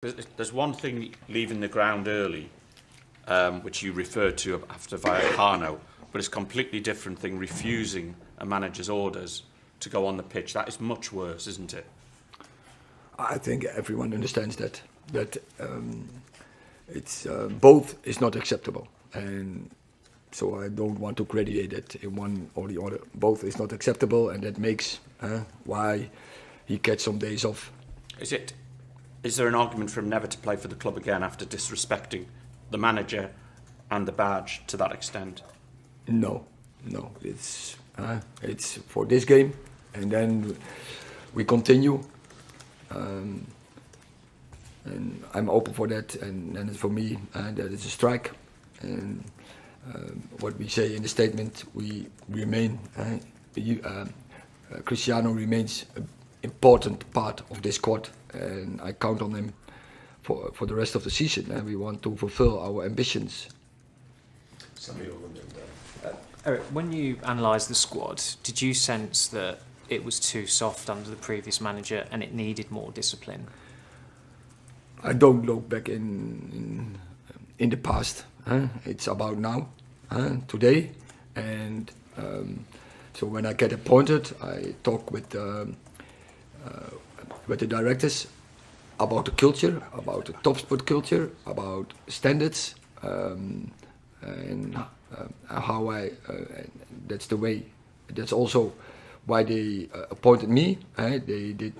There's one thing leaving the ground early, which you referred to after Vallecano, but it's a completely different thing refusing a manager's orders to go on the pitch. That is much worse, isn't it? I think everyone understands that. That it's both is not acceptable, and so I don't want to graduate it in one or the other. Both is not acceptable, and that makes why he gets some days off. Is there an argument for him never to play for the club again after disrespecting the manager and the badge to that extent? No. It's for this game, and then we continue. And I'm open for that, and for me, that is a strike. And what we say in the statement, we remain. Cristiano remains an important part of this squad, and I count on him for the rest of the season. And we want to fulfill our ambitions. Eric, when you analysed the squad, did you sense that it was too soft under the previous manager and it needed more discipline? I don't look back in the past. It's about now, today, and so when I get appointed, I talk with the directors about the culture, about the top sport culture, about standards, and how that's the way. That's also why they appointed me. They did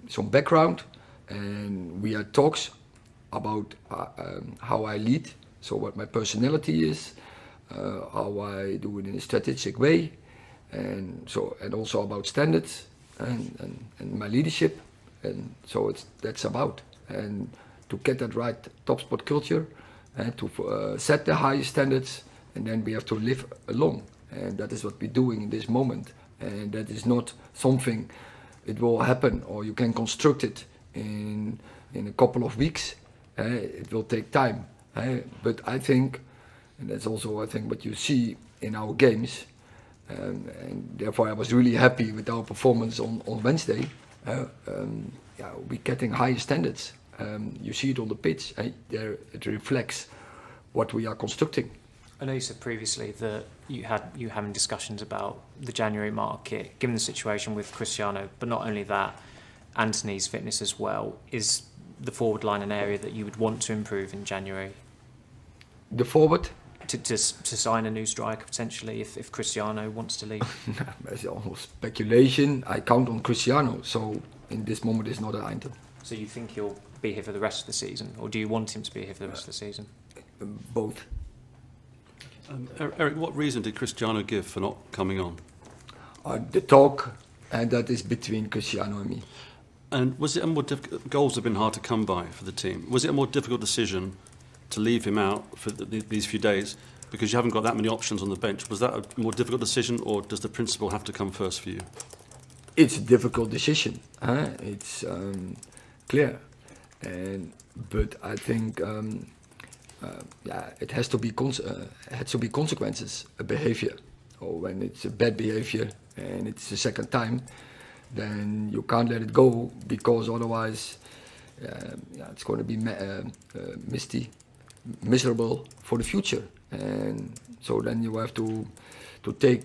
some background, and we had talks about how I lead, so what my personality is, how I do it in a strategic way, and also about standards and my leadership, and so that's about, and to get that right top sport culture, and to set the highest standards, and then we have to live along, and that is what we're doing in this moment. And that is not something it will happen or you can construct it in a couple of weeks. It will take time. But I think, and that's also I think what you see in our games, and therefore I was really happy with our performance on Wednesday. We're getting higher standards. You see it on the pitch. There it reflects what we are constructing. I know you said previously that you having discussions about the January market, given the situation with Cristiano, but not only that, Antony's fitness as well. Is the forward line an area that you would want to improve in January? The forward? To sign a new striker potentially if Cristiano wants to leave? That's almost speculation. I count on Cristiano, so in this moment it's not an item. So you think he'll be here for the rest of the season, or do you want him to be here for the rest of the season? Both. Eric, what reason did Cristiano give for not coming on? The talk, and that is between Cristiano and me. And was it a more difficult? Goals have been hard to come by for the team. Was it a more difficult decision to leave him out for these few days because you haven't got that many options on the bench? Was that a more difficult decision, or does the principle have to come first for you? It's a difficult decision. It's clear, but I think. It has to be consequences, a behavior, or when it's a bad behavior and it's the second time, then you can't let it go, because otherwise it's going to be miserable for the future, and so then you have to take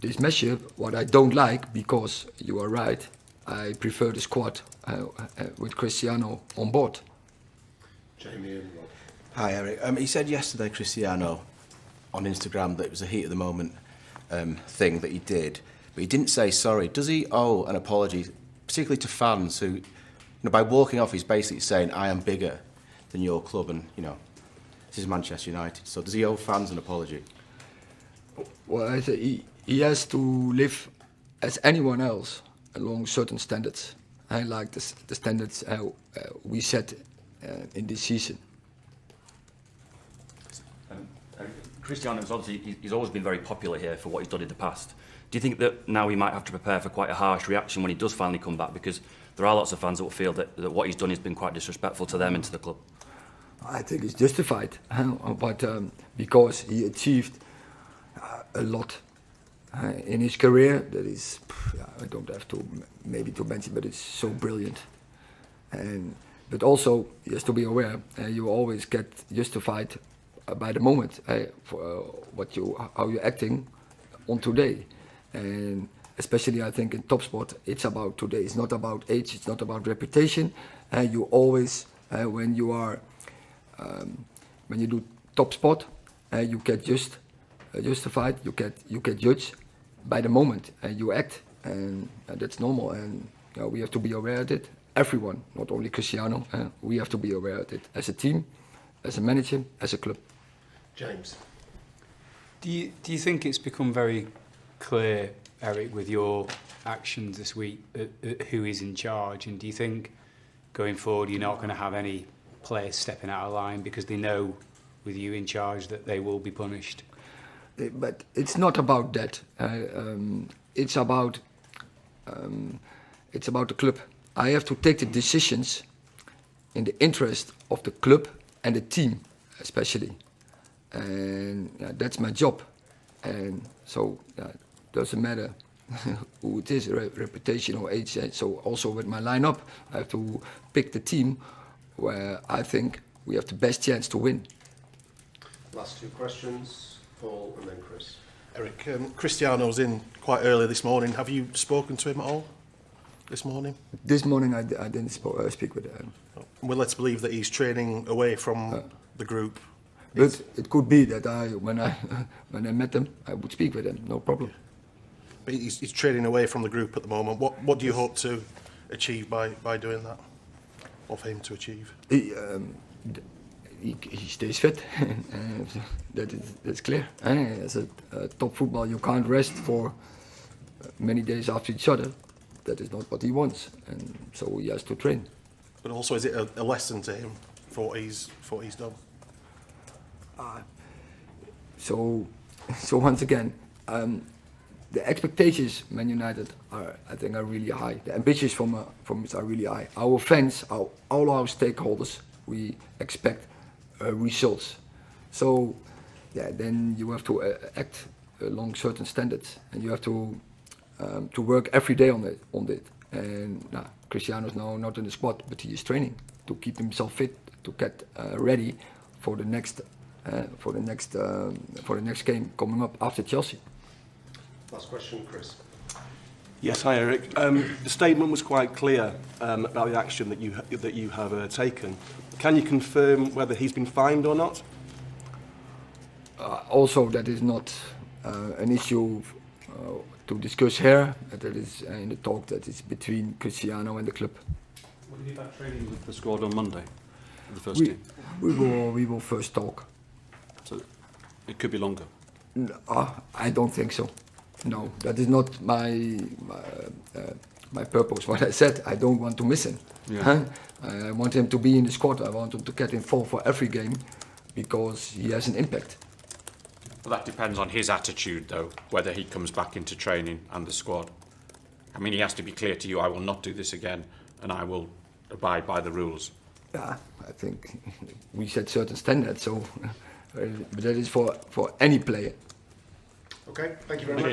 this measure, what I don't like, because you are right, I prefer the squad with Cristiano on board. Jamie and Rob. Hi Eric. He said yesterday, Cristiano, on Instagram, that it was a heat of the moment thing that he did, but he didn't say sorry. Does he owe an apology, particularly to fans who, by walking off, he's basically saying, I am bigger than your club, and this is Manchester United. So does he owe fans an apology? Well, I say he has to live as anyone else along certain standards. I like the standards we set in this season. Cristiano, he's always been very popular here for what he's done in the past. Do you think that now he might have to prepare for quite a harsh reaction when he does finally come back? Because there are lots of fans that will feel that what he's done has been quite disrespectful to them and to the club. I think it's justified, but because he achieved a lot in his career, that is, I don't have to maybe to mention, but it's so brilliant. And But also, he has to be aware, you always get justified by the moment for how you're acting on today. And especially, I think, in top sport, it's about today. It's not about age, it's not about reputation. You always, when you do top sport, you get justified, you get judged by the moment, and you act, and that's normal. And we have to be aware of it. Everyone, not only Cristiano, we have to be aware of it as a team, as a manager, as a club. James. Do you think it's become very clear, Eric, with your actions this week, who is in charge? And do you think going forward you're not going to have any players stepping out of line because they know with you in charge that they will be punished? But it's not about that. It's about the club. I have to take the decisions in the interest of the club and the team, especially. And that's my job. And so it doesn't matter who it is, reputation or age. So also with my lineup, I have to pick the team where I think we have the best chance to win. Last two questions, Paul and then Chris. Eric, Cristiano's in quite early this morning. Have you spoken to him at all this morning? This morning I didn't speak with him. Well, let's believe that he's training away from the group. But it could be that when I met him, I would speak with him, no problem. But he's training away from the group at the moment. What do you hope to achieve by doing that? Or for him to achieve? He stays fit. That's clear. As a top footballer, you can't rest for many days after each other. That is not what he wants, and so he has to train. But also, is it a lesson to him for what he's done? So once again, the expectations Man United are really high. The ambitions from us are really high. Our fans, all our stakeholders, we expect results. So then you have to act along certain standards, and you have to work every day on it. And Cristiano's now not in the squad, but he is training to keep himself fit, to get ready for the next game coming up after Chelsea. Last question, Chris. Yes, hi Eric. The statement was quite clear about the action that you have taken. Can you confirm whether he's been fined or not? Also, that is not an issue to discuss here. That is in the talk that is between Cristiano and the club. Will you be back training with the squad on Monday, with the first team? We will first talk. So it could be longer. I don't think so. No, that is not my purpose. What I said, I don't want to miss him. Yeah. I want him to be in the squad. I want him to get involved for every game because he has an impact. Well, that depends on his attitude, though, whether he comes back into training and the squad. I mean, he has to be clear to you, I will not do this again, and I will abide by the rules. Yeah, I think we set certain standards, so but that is for any player. Okay, thank you very much.